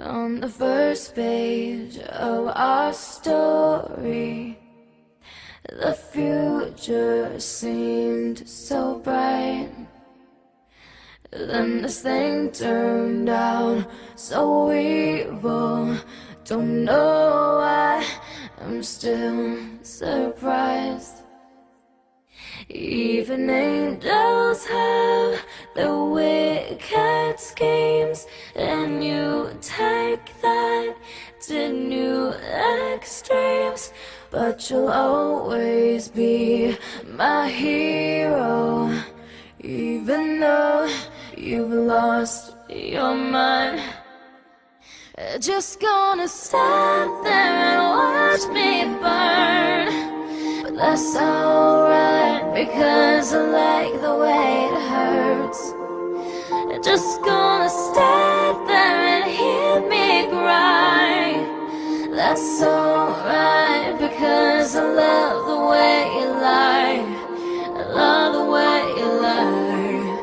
On the first page of our story, the future seemed so bright. Then this thing turned out so evil. Don't know why, I'm still surprised. Even angels have their wicked schemes, and you take that to new extremes. But you'll always be my hero, even though you've lost your mind. Just gonna stand there and watch me burn. But that's alright, because I like the way it hurts. Just gonna stand there and hear me cry. That's alright, because I love